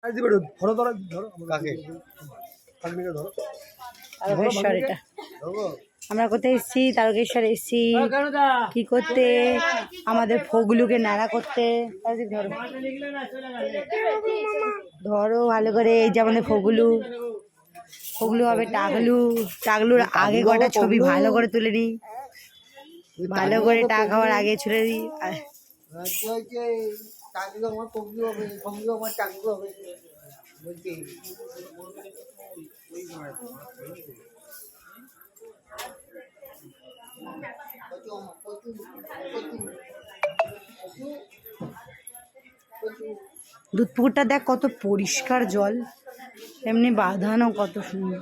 ধরো ধরো ধরো কাকে ধরো তারকেশ্বর। এটা আমরা কোথায় এসেছি? তারকেশ্বর এসেছি কি করতে? আমাদের ফগুলুকে নাড়া করতে। ধরো ধরো ভালো করে। এই যে আমাদের ফগুলু, ফগুলু হবে টাগলু। টাগলুর আগে কটা ছবি ভালো করে তুলে নি, ভালো করে টাক হওয়ার আগে ছুড়ে দিই। দুধ পুকুরটা দেখ কত পরিষ্কার জল, এমনি বাঁধানো কত সুন্দর।